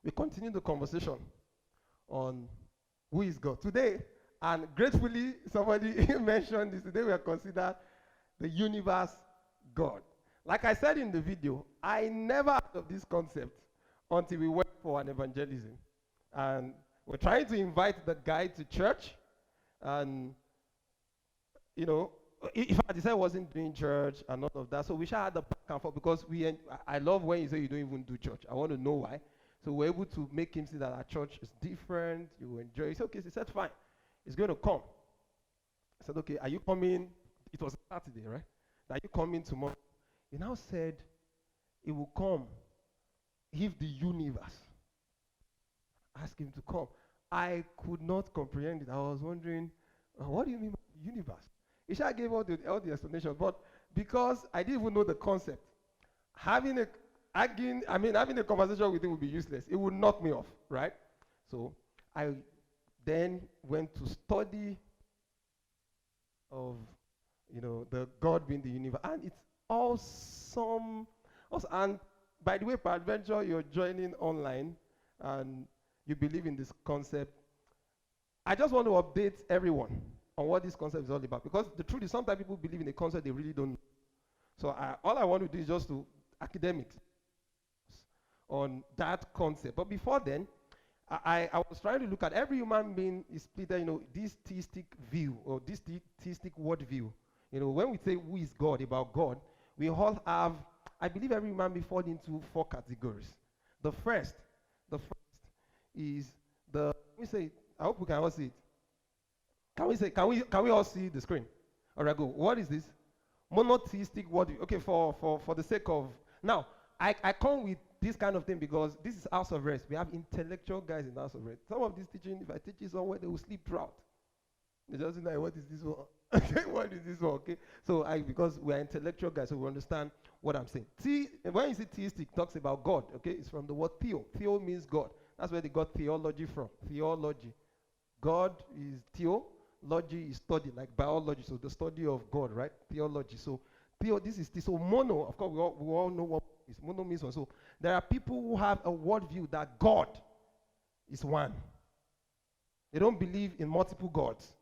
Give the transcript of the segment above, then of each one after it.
we continue the conversation on who is God. Today, and gratefully, somebody mentioned this, today we are considered the universe God. Like I said in the video, I never heard of this concept until we went for an evangelism. And we're trying to invite the guy to church. And, you know, if I decided I wasn't doing church and all of that, so we should have the back and forth because I love when you say you don't even do church. I want to know why. So we're able to make him see that our church is different. You will enjoy it. He said, okay. He said, fine. He's going to come. I said, okay, are you coming? It was Saturday, right? Are you coming tomorrow? He now said, he will come if the universe asked him to come. I could not comprehend it. I was wondering, what do you mean by the universe? Isha gave all the explanations, but because I didn't even know the concept, having a conversation with him would be useless. It would knock me off, right? So I then went to study of, the God being the universe, and it's awesome. And by the way, peradventure, you're joining online and you believe in this concept. I just want to update everyone on what this concept is all about, because the truth is sometimes people believe in a concept they really don't know. So all I want to do is just to academics on that concept. But before then, I was trying to look at every human being is split, this theistic view or this theistic worldview. When we say who is God, about God, we all have, I believe every human being falls into 4 categories. The first is I hope we can all see it. Can we all see the screen? All right, go. What is this? Monotheistic worldview. Okay, for the sake of, now, I come with this kind of thing because this is house of rest. We have intellectual guys in house of rest. Some of this teaching, if I teach it somewhere, they will sleep throughout. They just say, what is this one? What is this one? Okay. So because we are intellectual guys, so we understand what I'm saying. When you see theistic, it talks about God. Okay, it's from the word theo. Theo means God. That's where they got theology from. Theology. God is theology is study, like biology. So the study of God, right? Theology. So this is this. So mono, of course, we all know what is mono means. So there are people who have a worldview that God is one. They don't believe in multiple gods.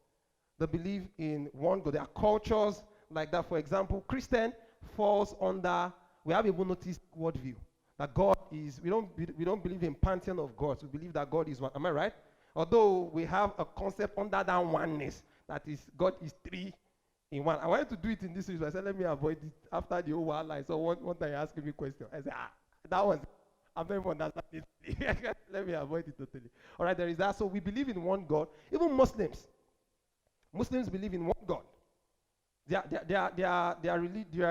They believe in one God. There are cultures like that. For example, Christian falls under, we have a monotheistic worldview. That God is, we don't believe in pantheon of gods. We believe that God is one. Am I right? Although we have a concept under that oneness, that is, God is 3 in 1. I wanted to do it in this series, but I said, let me avoid it after the whole while line. So one time he asked me a question. I said, that was, I'm not even understanding it. Let me avoid it totally. All right, there is that. So we believe in one God. Even Muslims believe in one God. Their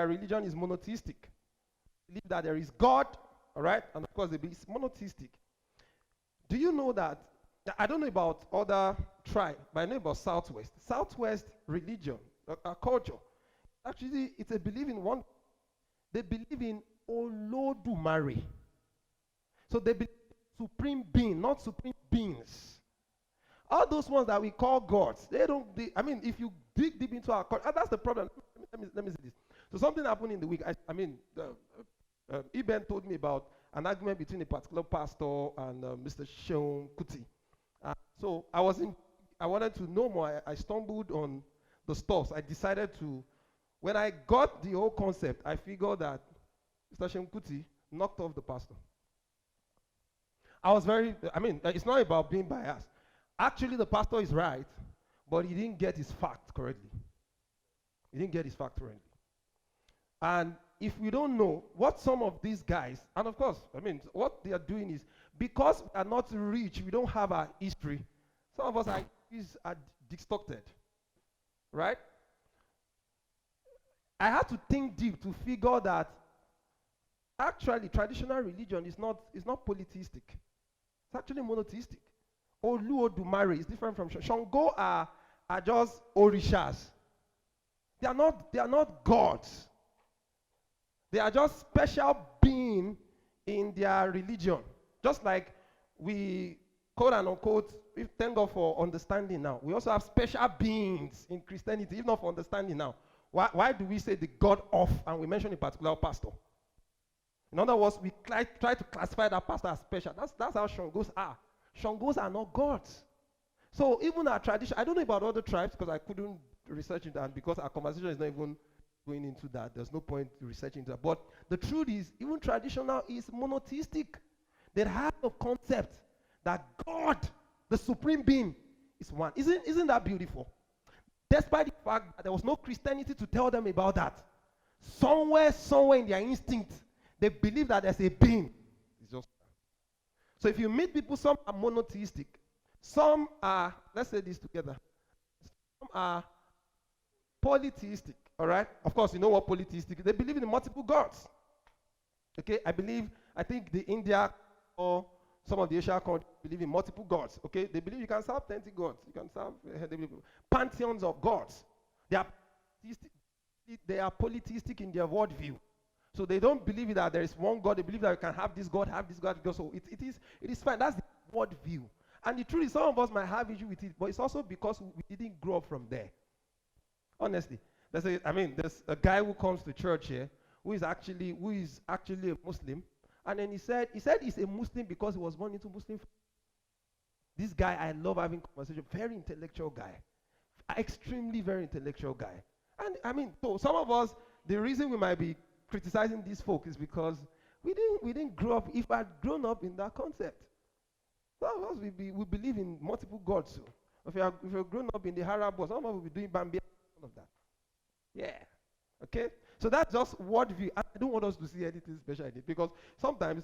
religion is monotheistic. They believe that there is God, all right? And of course, they believe it's monotheistic. Do you know that, I don't know about other tribes, but I know about Southwest. Southwest religion, culture, actually, it's a belief in one. They believe in Olodumare. So they believe in supreme being, not supreme beings. All those ones that we call gods, if you dig deep into our culture, that's the problem. Let me say this. So something happened in the week. Eben told me about an argument between a particular pastor and Mr. Sheung Kuti. So I wanted to know more. I stumbled on the stuff. I decided to, when I got the whole concept, I figured that Mr. Sheung Kuti knocked off the pastor. It's not about being biased. Actually, the pastor is right, but he didn't get his facts correctly. And if we don't know what some of these guys, and of course, what they are doing is, because we are not rich, we don't have our history, some of us are distorted, right? I had to think deep to figure that actually traditional religion is not polytheistic. It's actually monotheistic. Oludumare is different from Shango are just orishas. They are not gods. They are just special being in their religion. Just like we, quote and unquote, thank God for understanding now. We also have special beings in Christianity, if not for understanding now. Why do we say the God of, and we mention a particular pastor? In other words, we try to classify that pastor as special. That's how Shangos are. Shangos are not gods. So even our tradition, I don't know about other tribes because I couldn't research into that, because our conversation is not even going into that. There's no point researching that. But the truth is, even traditional is monotheistic. They have a concept that God, the supreme being, is one. Isn't that beautiful? Despite the fact that there was no Christianity to tell them about that, somewhere in their instinct, they believe that there's a being. It's just so if you meet people, some are monotheistic, some are, let's say this together, some are polytheistic. All right? Of course, you know what polytheistic is. They believe in multiple gods. Okay? I think the India or some of the Asian countries believe in multiple gods. Okay? They believe you can serve 20 gods. You can serve pantheons of gods. They are polytheistic in their worldview. So they don't believe that there is one God. They believe that you can have this God. So it is fine. That's the worldview. And the truth is, some of us might have issue with it, but it's also because we didn't grow up from there. Honestly. There's a guy who comes to church here who is actually a Muslim, and then he said he's a Muslim because he was born into Muslim. This guy, I love having conversation. Very intellectual guy, extremely very intellectual guy. And so some of us, the reason we might be criticizing these folk is because we didn't grow up. If I had grown up in that concept, some of us we believe in multiple gods. So if you're grown up in the Arab world, some of us will be doing Bambi, all of that. Yeah. Okay? So that's just worldview. I don't want us to see anything special in it, because sometimes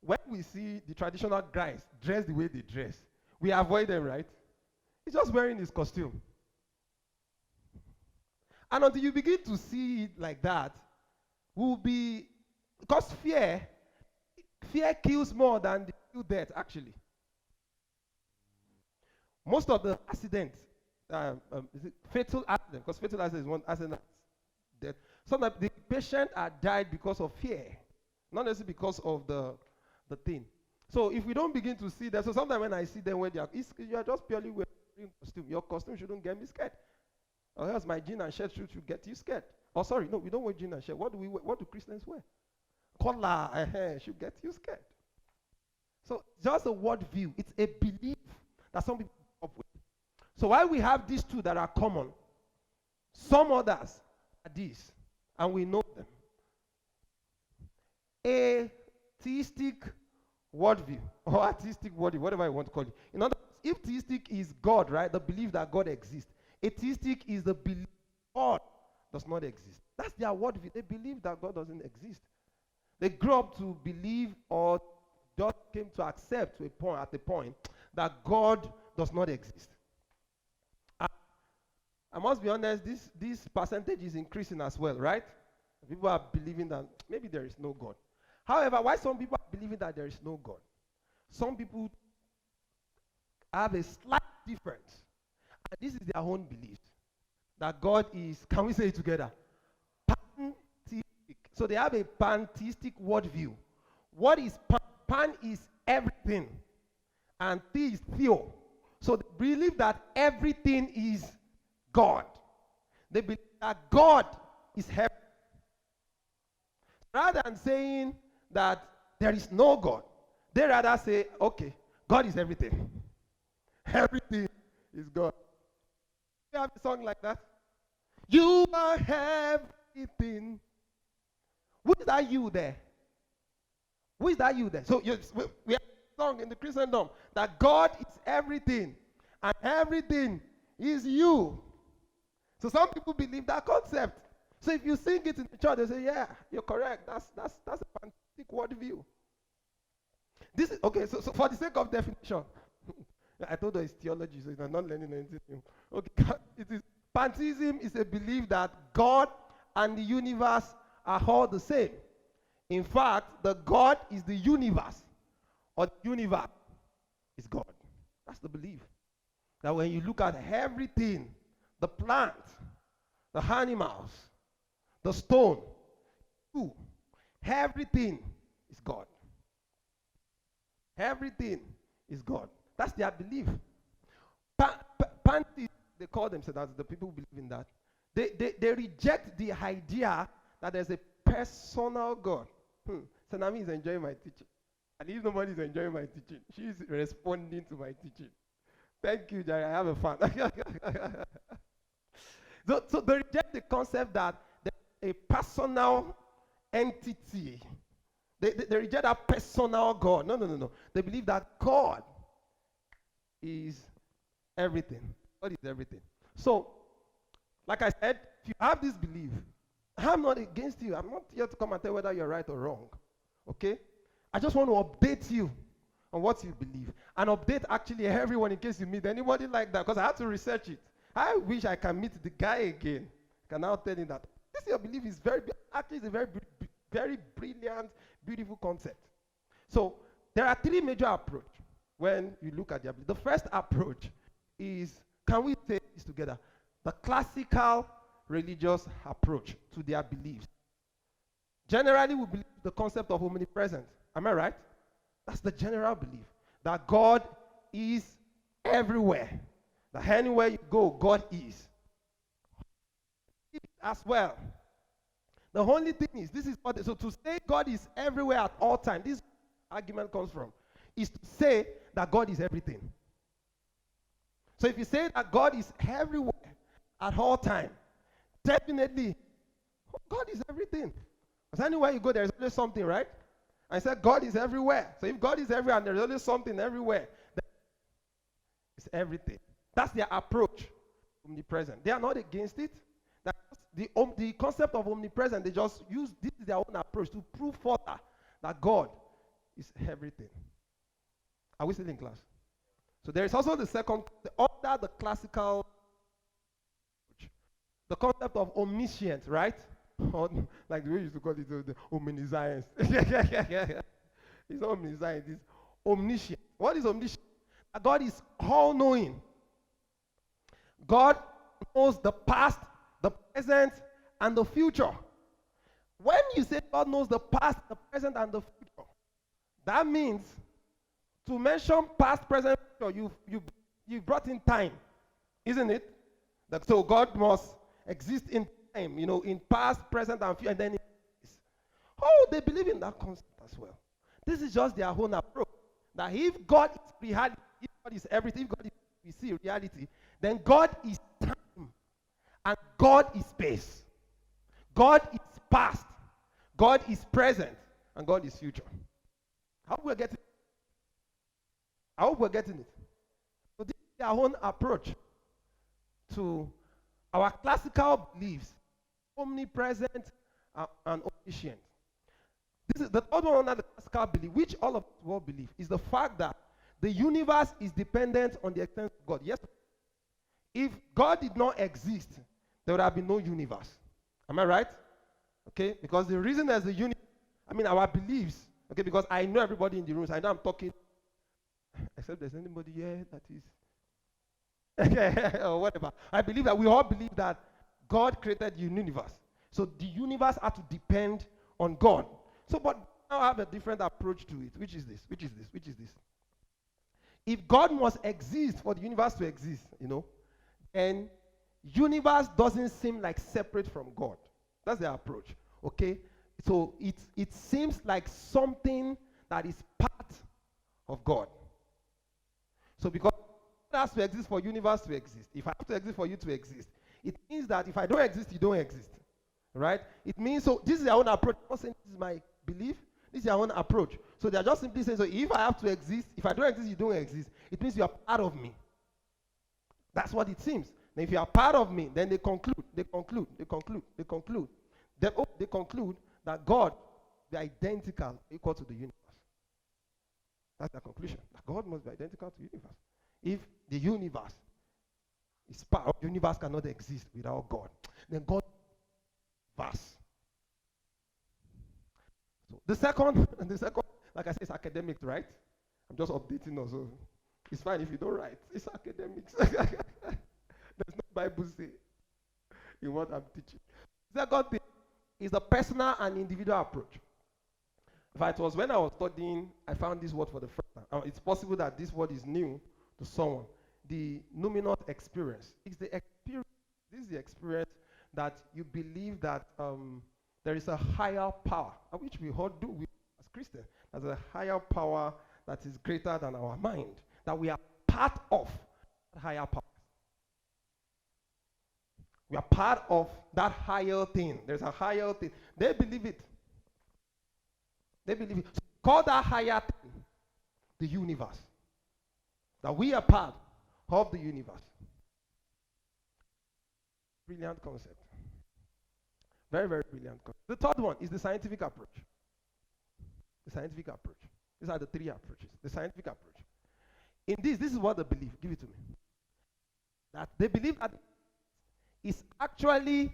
when we see the traditional guys dress the way they dress, we avoid them, right? He's just wearing his costume. And until you begin to see it like that, because fear kills more than the kill death, actually. Most of the accidents, fatal accident, because fatal accident is one accident death. Sometimes the patient are died because of fear, not necessarily because of the thing. So if we don't begin to see that, so sometimes when I see them when you are just purely wearing costume, your costume shouldn't get me scared. Or else my jean and shirt should get you scared. Oh, sorry, no, we don't wear jean and shirt. What do Christians wear? Collar, should get you scared. So just a word view. It's a belief that some people come up with. So while we have these two that are common, some others are these, and we know them. A theistic worldview, or artistic worldview, whatever you want to call it. In other words, if theistic is God, right, the belief that God exists, atheistic is the belief God does not exist. That's their worldview. They believe that God doesn't exist. They grew up to believe, or just came to accept at a point that God does not exist. I must be honest, this percentage is increasing as well, right? People are believing that maybe there is no God. However, why some people are believing that there is no God? Some people have a slight difference. And this is their own belief. That God is, can we say it together? Pantheistic. So they have a pantheistic worldview. What is pan? Pan is everything. And the is theo. So they believe that everything is God. They believe that God is heaven. Rather than saying that there is no God, they rather say, okay, God is everything. Everything is God. You have a song like that? You are everything. Who is that you there? Who is that you there? So we have a song in the Christendom that God is everything, and everything is you. So some people believe that concept. So if you sing it in the church, they say, yeah, you're correct. That's a fantastic worldview. This is okay, so for the sake of definition, I told you it's theology, so you're not learning anything new. Okay, pantheism is a belief that God and the universe are all the same. In fact, the God is the universe, or the universe is God. That's the belief. That when you look at everything, the plant, the animals, the stone, everything is God. Everything is God. That's their belief. Pantheists, they call themselves, as the people who believe in that. They reject the idea that there's a personal God. Sanami is enjoying my teaching. And if nobody is enjoying my teaching, she is responding to my teaching. Thank you, Jerry. I have a fan. So they reject the concept that a personal entity. They reject that personal God. No. They believe that God is everything. God is everything. So, like I said, if you have this belief, I'm not against you. I'm not here to come and tell whether you're right or wrong. Okay? I just want to update you on what you believe. And update actually everyone in case you meet anybody like that, because I have to research it. I wish I can meet the guy again. I can now tell him that this your belief is actually it's a very brilliant, beautiful concept. So there are three major approaches when you look at their belief. The first approach is, can we say this together? The classical religious approach to their beliefs. Generally, we believe the concept of omnipresence. Am I right? That's the general belief, that God is everywhere. That anywhere you go, God is. As well. The only thing is, so to say God is everywhere at all times, this argument comes from, is to say that God is everything. So if you say that God is everywhere at all times, definitely, God is everything. Because anywhere you go, there's always something, right? I said God is everywhere. So if God is everywhere and there's always something everywhere, then it's everything. That's their approach, omnipresent. They are not against it. That's the concept of omnipresent, they just use this is their own approach to prove further that God is everything. Are we still in class? So there is also the second, under the classical approach, the concept of omniscience, right? Or, like the way you used to call it, the omniscience. It's not omniscience, it's omniscient. What is omniscient? God is all-knowing. God knows the past, the present, and the future. When you say God knows the past, the present, and the future, that means to mention past, present, future, you brought in time, isn't it? So God must exist in time, in past, present, and future, and then they believe in that concept as well. This is just their own approach. That if God is reality, if God is everything, if God is we see reality, then God is time, and God is space. God is past, God is present, and God is future. I hope we're getting it. So this is their own approach to our classical beliefs, omnipresent and omniscient. This is the third one under the classical belief, which all of us will believe, is the fact that the universe is dependent on the existence of God. Yes, if God did not exist, there would have been no universe. Am I right? Okay, because the reason there's a universe, our beliefs, okay, because I know everybody in the room, so I know I'm talking, except there's anybody here that is, or whatever. I believe that we all believe that God created the universe. So the universe had to depend on God. So, but now I have a different approach to it, which is this. If God must exist for the universe to exist, then universe doesn't seem like separate from God. That's the approach, okay? So it seems like something that is part of God. So because God has to exist for universe to exist, if I have to exist for you to exist, it means that if I don't exist, you don't exist, right? It means, so this is their own approach. I'm not saying this is my belief. This is their own approach. So they're just simply saying, so if I have to exist, if I don't exist, you don't exist, it means you are part of me. That's what it seems. Then if you are part of me, then they conclude that God be identical, equal to the universe. That's the conclusion. That God must be identical to the universe. If the universe is part of the universe cannot exist without God, then God is vast. So the second, like I said, is academics, right? I'm just updating also. It's fine if you don't write. It's academics. There's no Bible say in what I'm teaching. The second thing is the personal and individual approach. In fact, it was when I was studying, I found this word for the first time. It's possible that this word is new to someone. The numinous experience. It's the experience. This is the experience that you believe that There is a higher power, which we all do as Christians. There's a higher power that is greater than our mind, that we are part of that higher power. We are part of that higher thing. There's a higher thing. They believe it. They believe it. So call that higher thing the universe. That we are part of the universe. Brilliant concept. Very, very brilliant concept. The third one is the scientific approach. The scientific approach. These are the three approaches. The scientific approach. In this is what they believe. Give it to me. That they believe that it's actually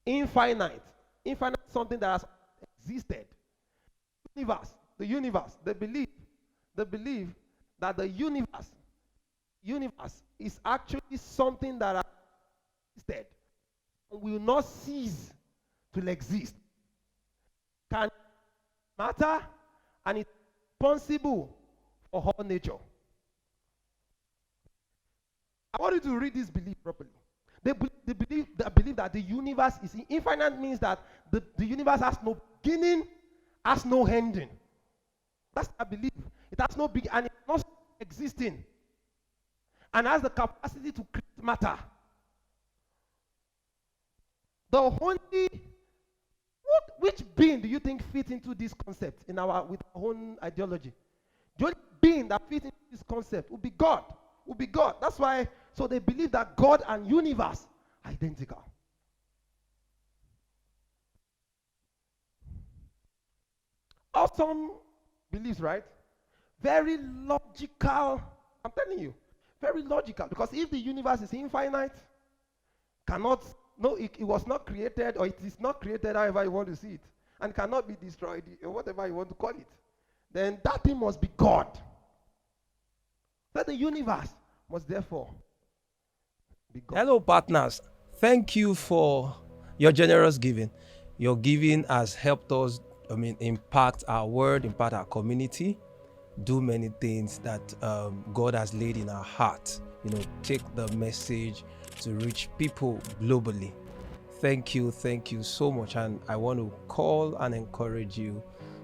infinite. Infinite is something that has existed. The universe, they believe that the universe is actually something that has existed and will not cease to exist. Can matter and is responsible for all nature. I want you to read this belief properly. They believe that the universe is infinite, means that the universe has no beginning, has no ending. That's a belief. It has no beginning and it's not existing, and has the capacity to create matter. Which being do you think fits into this concept with our own ideology? The only being that fits into this concept would be God. That's why. So they believe that God and universe are identical. Awesome beliefs, right? Very logical. I'm telling you, very logical. Because if the universe is infinite, it was not created, or it is not created however you want to see it, and cannot be destroyed, or whatever you want to call it, then that thing must be God. That the universe must therefore be God. Hello, partners. Thank you for your generous giving. Your giving has helped us, impact our world, impact our community, do many things that God has laid in our heart. Take the message to reach people globally. Thank you so much. And I want to call and encourage you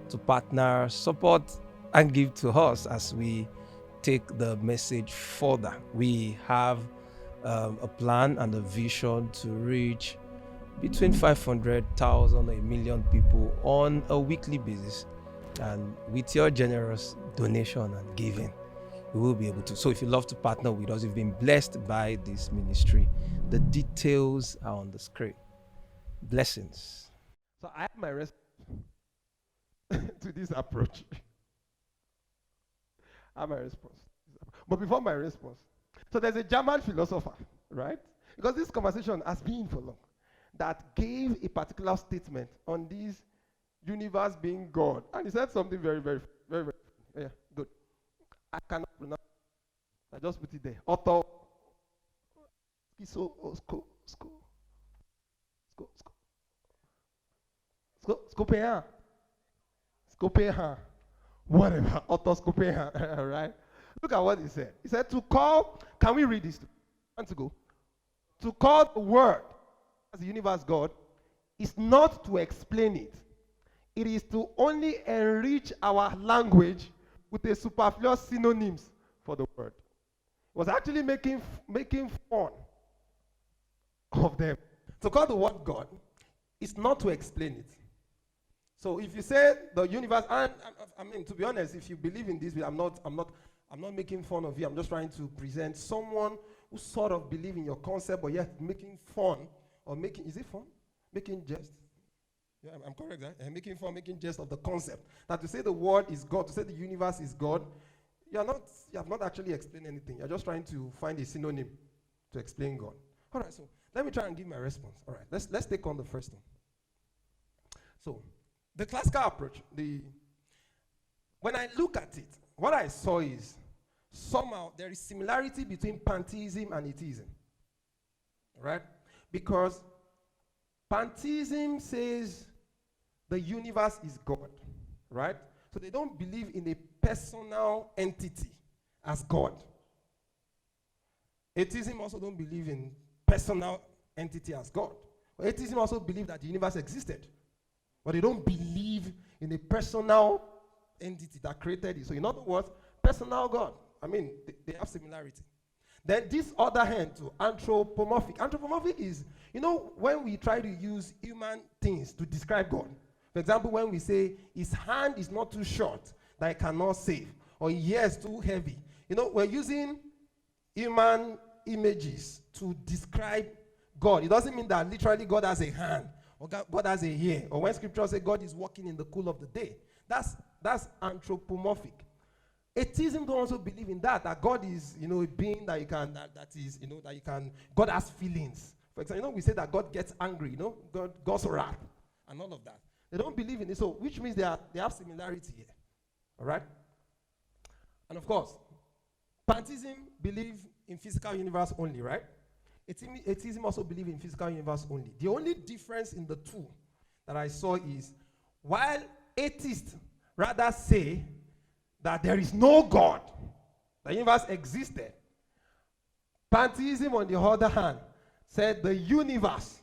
to partner, support, and give to us as we take the message further. We have a plan and a vision to reach between 500,000 or 1 million people on a weekly basis. And with your generous donation and giving, we will be able to. So if you love to partner with us, you've been blessed by this ministry, the details are on the screen. Blessings. So I have my response to this approach. I have my response. But before my response, so there's a German philosopher, right? Because this conversation has been for long, that gave a particular statement on this universe being God. And he said something very, very, very, very, yeah, good. I cannot pronounce it. I just put it there. Otto. Scopehan. Whatever. Otto Scopehan. Right? Look at what he said. He said to call, can we read this? Want to go? To call the word as the universe God is not to explain it. It is to only enrich our language with a superfluous synonyms for the word. It was actually making fun of them. To call the word God is not to explain it. So if you say the universe, and to be honest, if you believe in this, I'm not making fun of you. I'm just trying to present someone who sort of believe in your concept, but yet making fun or is it fun? Making jest. Yeah, I'm correct, right? Making fun, making jest of the concept. That to say the word is God, to say the universe is God, you have not actually explained anything. You're just trying to find a synonym to explain God. All right, so let me try and give my response. All right, let's take on the first one. So, the classical approach, when I look at it, what I saw is somehow there is similarity between pantheism and atheism. Right? Because pantheism says the universe is God. Right? So they don't believe in a personal entity as God. Atheism also don't believe in personal entity as God. Atheism also believe that the universe existed, but they don't believe in a personal entity that created it. So in other words, personal God. I mean, they have similarity. Then this other hand to anthropomorphic. Anthropomorphic is, when we try to use human things to describe God. For example, when we say his hand is not too short that it cannot save, or his ear is too heavy. We're using human images to describe God. It doesn't mean that literally God has a hand or God has a ear, or when scripture says God is walking in the cool of the day. That's anthropomorphic. Atheism don't also believe in that God is, a being that you can, that you can, God has feelings. For example, we say that God gets angry, God's wrath, and all of that. They don't believe in it, so which means they have similarity here. All right? And of course, pantheism believe in physical universe only, right? Atheism also believe in physical universe only. The only difference in the two that I saw is, while atheists rather say that there is no God, the universe existed, pantheism, on the other hand, said the universe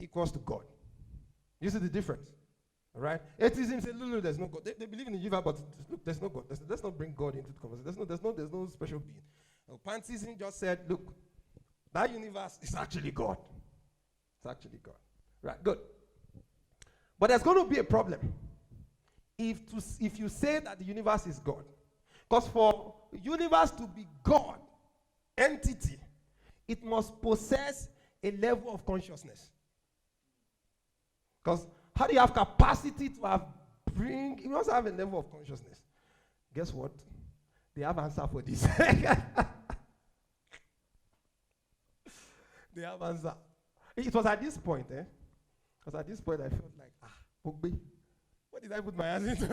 equals to God. You see the difference? All right? Atheism says, look, there's no God. They believe in the universe, but look, there's no God. Let's not bring God into the conversation. There's no special being. Pantheism just said, look, that universe is actually God. It's actually God. Right, good. But there's going to be a problem if you say that the universe is God. Because for the universe to be God, entity, it must possess a level of consciousness. Because how do you have capacity to you must have a level of consciousness. Guess what? They have answer for this. They have answer. It was at this point, I felt like, Ogbe, what did I put my hands into?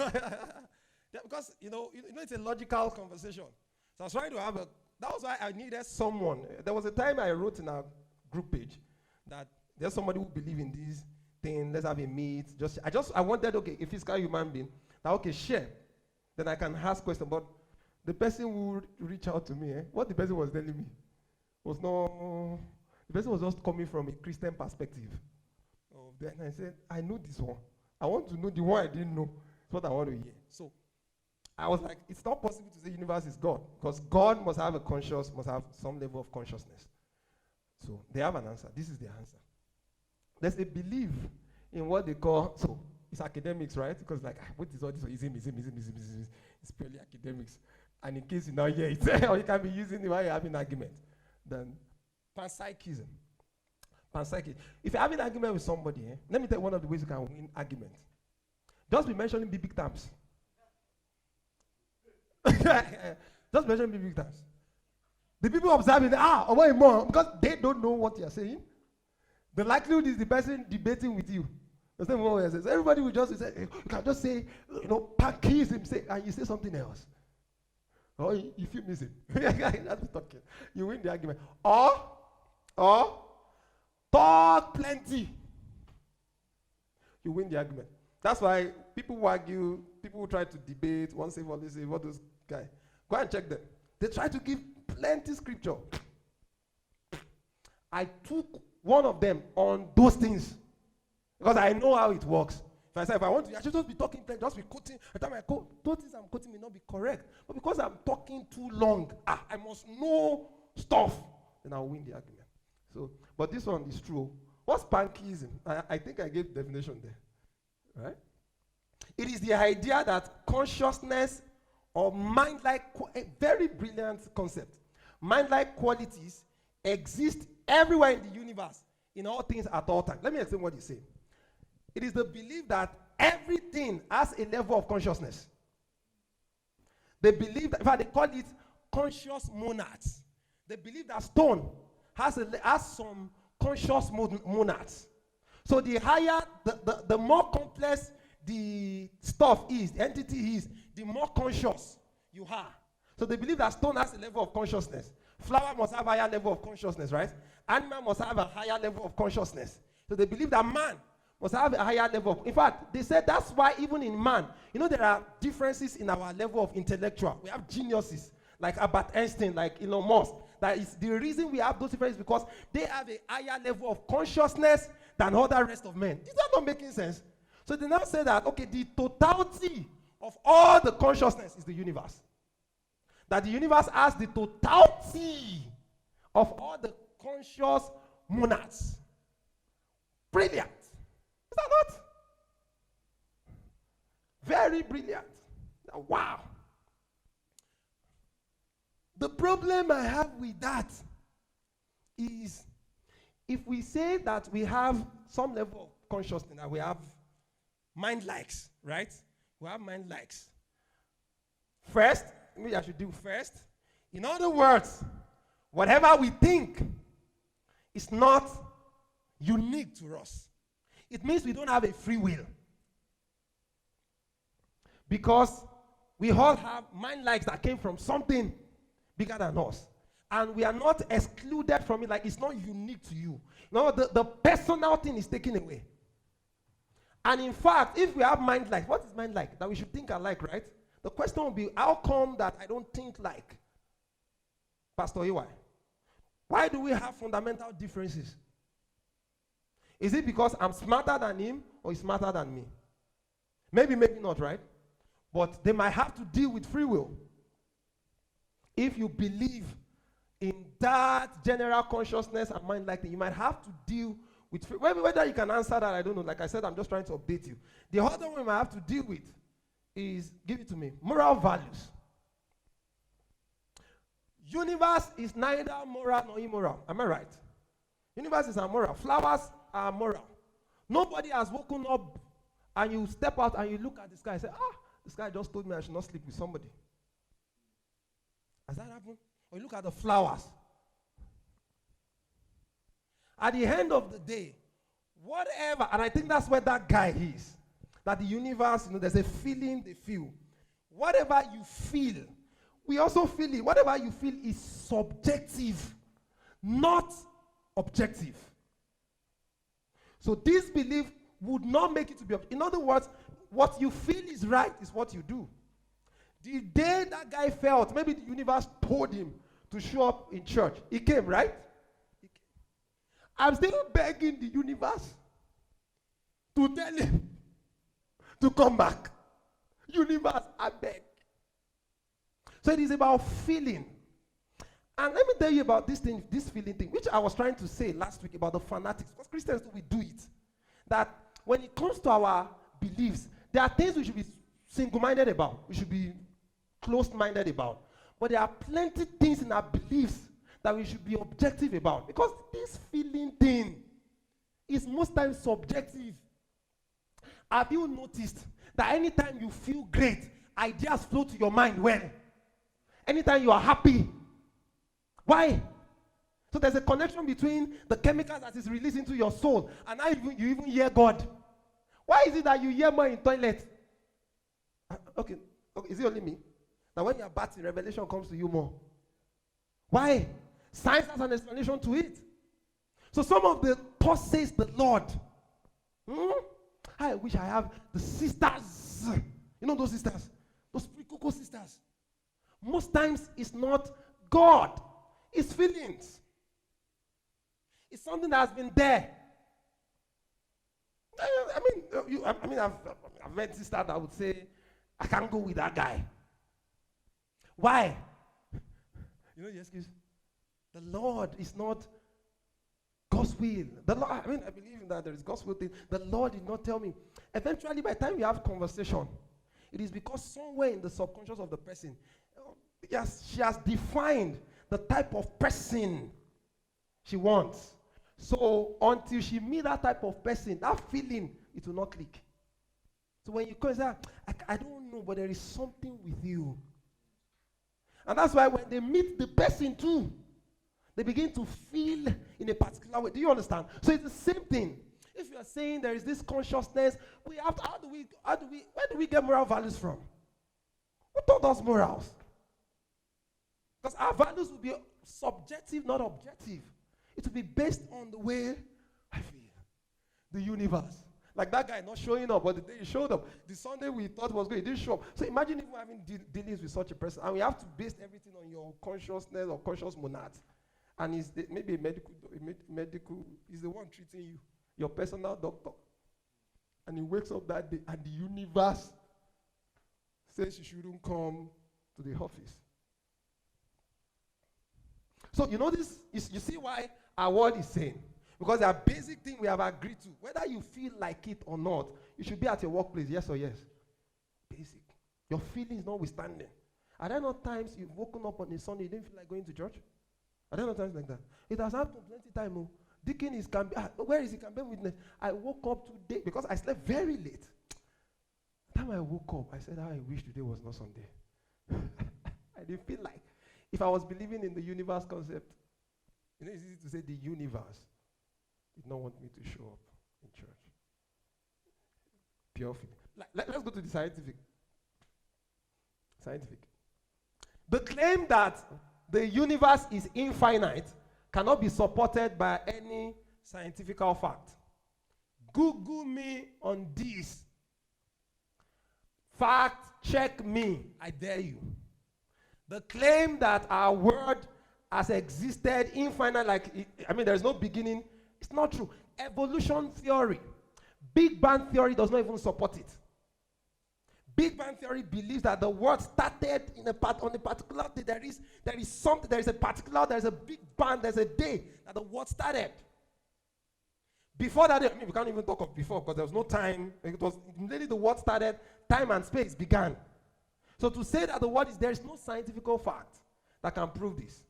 Yeah, because, it's a logical conversation. So I was trying to have that was why I needed someone. There was a time I wrote in our group page that there's somebody who believes in this thing, let's have a meet. I wanted, a physical human being, that, share. Then I can ask questions. But the person who reached out to me, what the person was telling me the person was just coming from a Christian perspective. Then I said, I know this one. I want to know the one I didn't know. It's what I want to hear. So I was like, it's not possible to say universe is God, because God must have some level of consciousness. So they have an answer. This is the answer. There's a belief in what they call, so it's academics, right? Because what is all this? Ism. It's purely academics. And in case you now hear it, or you can be using it while you're having an argument. Then panpsychism. If you're having an argument with somebody, let me tell you one of the ways you can win argument. Just be mentioning big terms. Just mention big terms. The people observing, more, because they don't know what you're saying. The likelihood is the person debating with you. The same way says, everybody will just say, you can just say, panpsychism, and you say something else. Or if you miss it, that's talking. You win the argument. Or talk plenty. You win the argument. That's why people who argue, people who try to debate, one save, all save, all those guys. Go and check them. They try to give plenty scripture. I took one of them on those things because I know how it works. If I want to, I should just be talking, just be quoting. By the time I quote, those things I'm quoting may not be correct. But because I'm talking too long, I must know stuff. Then I'll win the argument. So, but this one is true. What's panpsychism? I think I gave the definition there. Right? It is the idea that consciousness or mind-like, a very brilliant concept, mind-like qualities exist everywhere in the universe, in all things at all times. Let me explain what you say. It is the belief that everything has a level of consciousness. They believe that, in fact, they call it conscious monads. They believe that stone has some conscious monads. So the higher, the more complex the stuff is, the entity is, the more conscious you are. So they believe that stone has a level of consciousness. Flower must have a higher level of consciousness, right? Animal must have a higher level of consciousness. So they believe that man must have a higher level of, in fact, they said that's why even in man, there are differences in our level of intellectual. We have geniuses like Albert Einstein, like Elon Musk, That is the reason we have those differences, because they have a higher level of consciousness than all the rest of men. Is that not making sense? So they now say that, okay, the totality of all the consciousness is the universe. That the universe has the totality of all the conscious monads. Brilliant. Is that not? Very brilliant. Wow. The problem I have with that is, if we say that we have some level of consciousness, that we have mind likes, right? We have mind likes. First, maybe I should do first. In other words, whatever we think is not unique to us. It means we don't have a free will. Because we all have mind likes that came from something bigger than us. And we are not excluded from it, like it's not unique to you. No, the personal thing is taken away. And in fact, if we have mind like, what is mind like? That we should think alike, right? The question will be, how come that I don't think like Pastor EY? Why do we have fundamental differences? Is it because I'm smarter than him, or he's smarter than me? Maybe, maybe not, right? But they might have to deal with free will. If you believe in that general consciousness and mind like that, you might have to deal with free will. Whether you can answer that, I don't know. Like I said, I'm just trying to update you. The other one you might have to deal with is, give it to me, moral values. Universe is neither moral nor immoral. Am I right? Universe is amoral. Flowers are moral. Nobody has woken up and you step out and you look at the sky and say, this guy just told me I should not sleep with somebody. Has that happened? Or you look at the flowers. At the end of the day, whatever, and I think that's where that guy is, that the universe, there's a feeling they feel. Whatever you feel, we also feel it. Whatever you feel is subjective, not objective. So this belief would not make it to be objective. In other words, what you feel is right is what you do. The day that guy felt, maybe the universe told him to show up in church, he came, right? He came. I'm still begging the universe to tell him to come back. Universe, I beg. So it is about feeling. And let me tell you about this thing, this feeling thing, which I was trying to say last week about the fanatics. Because Christians, we do it. That when it comes to our beliefs, there are things we should be single-minded about. We should be closed-minded about. But there are plenty things in our beliefs that we should be objective about. Because this feeling thing is most times subjective. Have you noticed that anytime you feel great, ideas flow to your mind well? Anytime you are happy. Why? So there's a connection between the chemicals that is released into your soul and how you even hear God. Why is it that you hear more in toilet? Okay, is it only me? That when you are bathing, revelation comes to you more. Why? Science has an explanation to it. So some of the thoughts says the Lord. I wish I have the sisters. You know those sisters? Those pre-cocoa sisters. Most times it's not God. It's feelings. It's something that has been there. I've met sisters that would say, I can't go with that guy. Why? You know the excuse? The Lord is not God's will. The Lord, I believe that there is God's will thing. The Lord did not tell me. Eventually, by the time we have conversation, it is because somewhere in the subconscious of the person, she has defined the type of person she wants. So until she meets that type of person, that feeling, it will not click. So when you come and say, I don't know, but there is something with you. And that's why when they meet the person too, they begin to feel in a particular way. Do you understand? So it's the same thing. If you are saying there is this consciousness, we have to, where do we get moral values from? Who taught us morals? Because our values will be subjective, not objective. It will be based on the way I feel. The universe. Like that guy not showing up, but the day he showed up, the Sunday we thought was good, he didn't show up. So imagine if we're having dealings with such a person, and we have to base everything on your consciousness or conscious monad. And maybe a medical, is the one treating you, your personal doctor. And he wakes up that day, and the universe says you shouldn't come to the office. So you know this, you see why our word is saying. Because there are basic things we have agreed to. Whether you feel like it or not, you should be at your workplace, yes or yes. Basic. Your feelings notwithstanding. Are there not times you've woken up on a Sunday, you didn't feel like going to church? Are there not times like that? It has happened plenty times. Oh. Deacon is where is he campaign witness? I woke up today because I slept very late. The time I woke up, I said, I wish today was not Sunday. I didn't feel like. If I was believing in the universe concept, you know, it's easy to say the universe did not want me to show up in church. Pure feeling. Let's go to the scientific. The claim that the universe is infinite cannot be supported by any scientific fact. Google me on this. Fact check me, I dare you. The claim that our world has existed infinite, there's no beginning, it's not true. Evolution theory, Big Bang theory does not even support it. Big Bang theory believes that the world started on a particular day. There is something, there's a Big Bang, there's a day that the world started. Before that day, we can't even talk of before because there was no time. It was immediately the world started, time and space began. So to say that the world is there is no scientific fact that can prove this.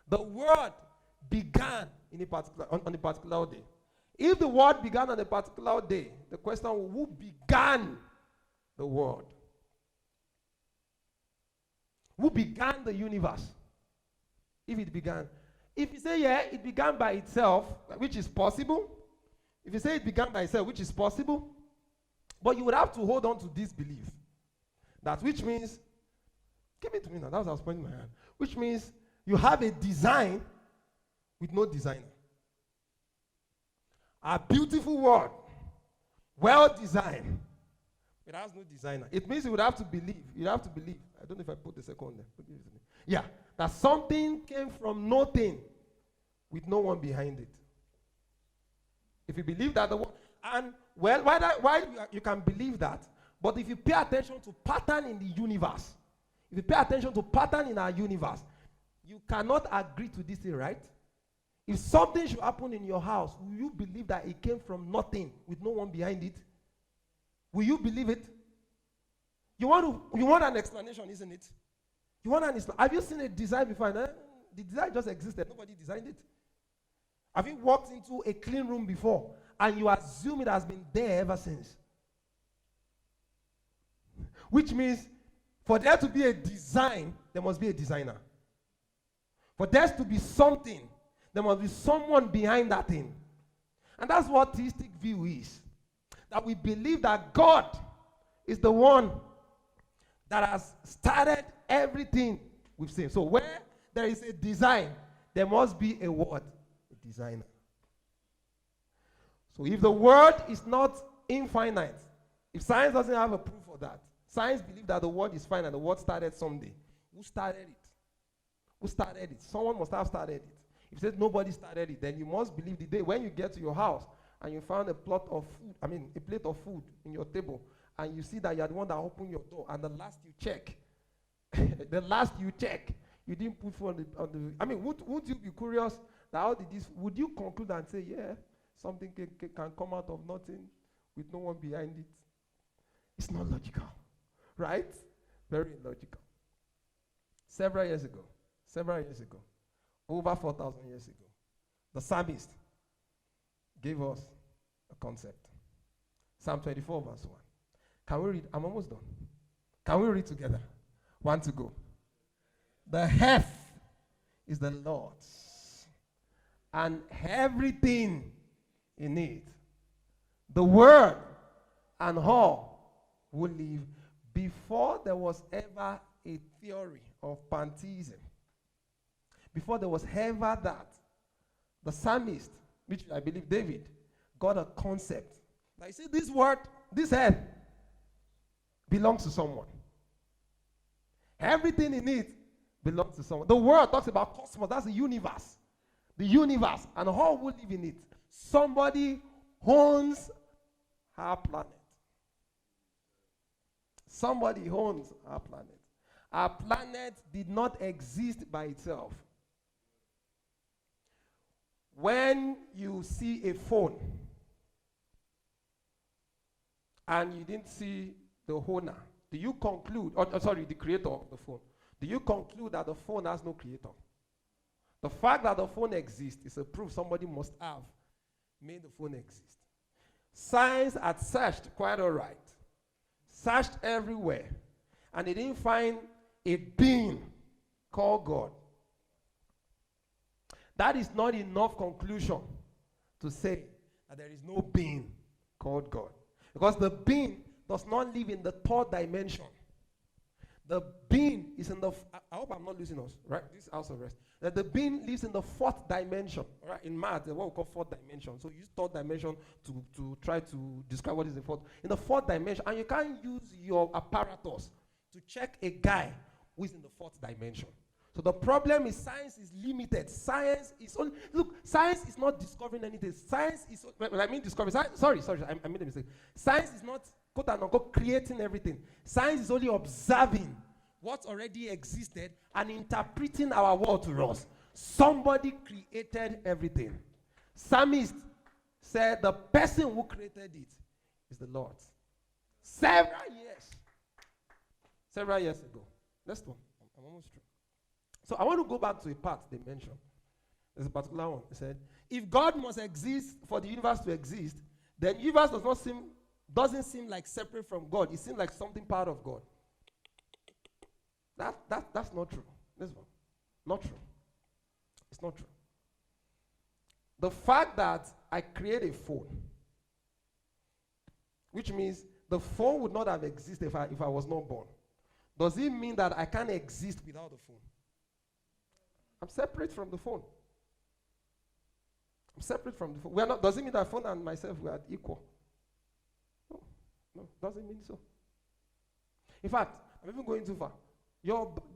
The world began on a particular day. If the world began on a particular day, the question was, who began the world? Who began the universe? If it began. If you say, yeah, it began by itself, which is possible. If you say it began by itself, which is possible. But you would have to hold on to this belief. That which means, give it to me now, that's what I was pointing my hand. Which means you have a design with no designer. A beautiful world, well designed. It has no designer. It means you would have to believe. You have to believe. I don't know if I put the second there. Yeah, that something came from nothing with no one behind it. If you believe that the world, and well, why you can believe that? But if you pay attention to pattern in the universe, if you pay attention to pattern in our universe, you cannot agree to this thing, right? If something should happen in your house, will you believe that it came from nothing with no one behind it? Will you believe it? You want an explanation, isn't it? You want an explanation. Have you seen a design before? The design just existed. Nobody designed it. Have you walked into a clean room before and you assume it has been there ever since? Which means for there to be a design, there must be a designer. For there to be something, there must be someone behind that thing. And that's what theistic view is. That we believe that God is the one that has started everything we've seen. So where there is a design, there must be a what? A designer. So if the world is not infinite, if science doesn't have a proof for that, science believes that the world is finite, the world started someday. Who started it? Who started it? Someone must have started it. If you say nobody started it, then you must believe the day when you get to your house and you found a plate of food in your table, and you see that you're the one that opened your door, and the last you check, you didn't put food on the would you be curious that how did this, would you conclude and say, yeah, something can come out of nothing with no one behind it? It's not logical, right? Very illogical. Several years ago, over 4,000 years ago, the psalmist gave us a concept. Psalm 24 verse 1. Can we read? I'm almost done. Can we read together? 1 to go. The earth is the Lord's, and everything in it, the world and all who live. Before there was ever a theory of pantheism, before there was ever that, the psalmist, which I believe David, got a concept Now you see, this word, this earth, belongs to someone. Everything in it belongs to someone. The world talks about cosmos, that's the universe. The universe and all who live in it. Somebody owns our planet. Somebody owns our planet. Our planet did not exist by itself. When you see a phone and you didn't see the owner, do you conclude, the creator of the phone, do you conclude that the phone has no creator? The fact that the phone exists is a proof somebody must have made the phone exist. Science had searched quite all right, searched everywhere, and they didn't find a being called God. That is not enough conclusion to say that there is no being called God. Because the being does not live in the third dimension. The being is in the, I hope I'm not losing us, right? This house of rest. That the being lives in the fourth dimension, right? In math, what we call fourth dimension. So you use third dimension to try to describe what is the fourth. In the fourth dimension, and you can't use your apparatus to check a guy who is in the fourth dimension. So the problem is science is limited. Science is only, look, science is not discovering anything. Science is, when I mean discovering, sorry, I made a mistake. Science is not, quote unquote, creating everything. Science is only observing what already existed and interpreting our world to us. Somebody created everything. Psalmist said the person who created it is the Lord. Several years ago. Next one. I'm almost through. So I want to go back to a part they mentioned. There's a particular one. He said, if God must exist for the universe to exist, then the universe doesn't seem like separate from God. It seems like something part of God. That's not true. This one. Not true. It's not true. The fact that I create a phone, which means the phone would not have existed if I was not born, does it mean that I can't exist without the phone? I'm separate from the phone. I'm separate from the phone. We are not, does it mean that phone and myself we are equal? No, doesn't mean so. In fact, I'm even going too far.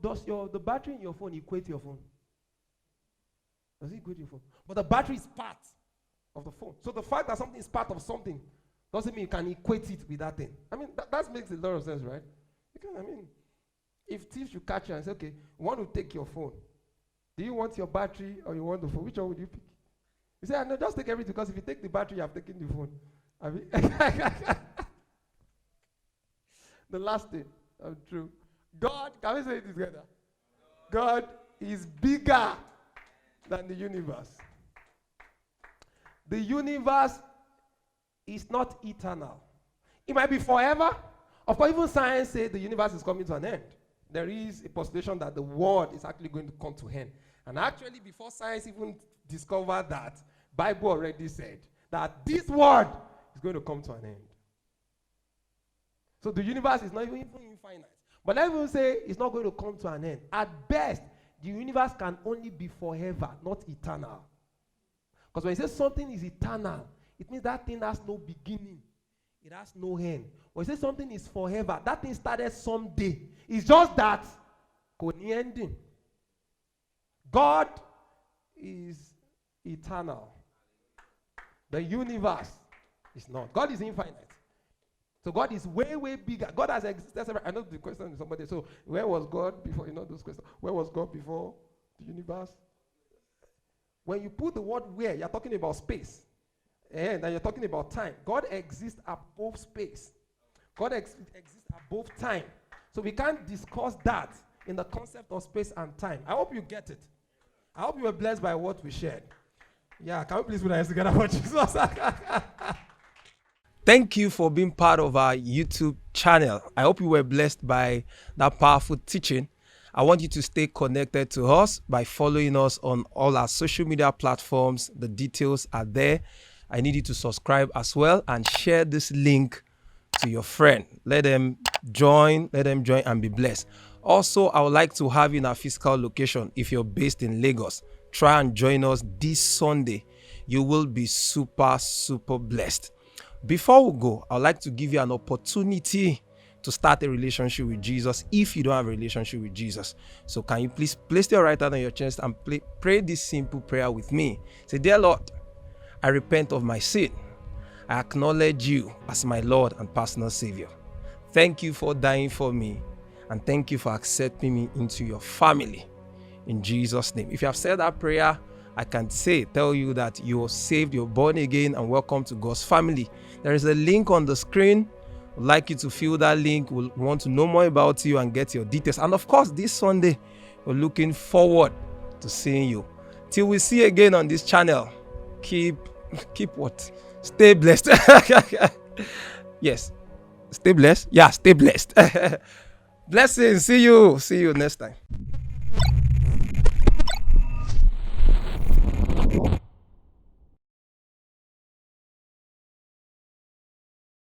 Does the battery in your phone equate to your phone? Does it equate to your phone? But the battery is part of the phone. So the fact that something is part of something doesn't mean you can equate it with that thing. I mean, that makes a lot of sense, right? If thieves should catch you and say, okay, we want to take your phone. Do you want your battery or you want the phone? Which one would you pick? You say, no, just take everything, because if you take the battery, you have taken the phone. The last thing, true. God, can we say it together? God is bigger than the universe. The universe is not eternal. It might be forever. Of course, even science says the universe is coming to an end. There is a postulation that the world is actually going to come to end. And actually, before science even discovered that, Bible already said that this world is going to come to an end. So the universe is not even infinite. But let me say it's not going to come to an end. At best, the universe can only be forever, not eternal. Because when you say something is eternal, it means that thing has no beginning. It has no end. When you say something is forever, that thing started someday. It's just that ending. God is eternal. The universe is not. God is infinite. So God is way, way bigger. God has existed. I know the question is somebody. So where was God before? You know those questions. Where was God before the universe? When you put the word where, you're talking about space. And then you're talking about time. God exists above space. God exists above time. So we can't discuss that in the concept of space and time. I hope you get it. I hope you were blessed by what we shared. Yeah, can we please put our hands together for Jesus? Thank you for being part of our YouTube channel. I hope you were blessed by that powerful teaching. I want you to stay connected to us by following us on all our social media platforms. The details are there. I need you to subscribe as well and share this link to your friend. Let them join and be blessed. Also, I would like to have you in our physical location. If you're based in Lagos, try and join us this Sunday. You will be super, super blessed. Before we go, I'd like to give you an opportunity to start a relationship with Jesus if you don't have a relationship with Jesus. So can you please place your right hand on your chest and pray this simple prayer with me? Say, dear Lord, I repent of my sin. I acknowledge you as my Lord and personal Savior. Thank you for dying for me, and thank you for accepting me into your family. In Jesus' name. If you have said that prayer, I can tell you that you're saved, you're born again, and welcome to God's family. There is a link on the screen. We'd like you to fill that link. We want to know more about you and get your details. And of course, this Sunday, we're looking forward to seeing you. Till we see you again on this channel, keep what? Stay blessed. Yes. Stay blessed. Yeah, stay blessed. Blessings. See you next time.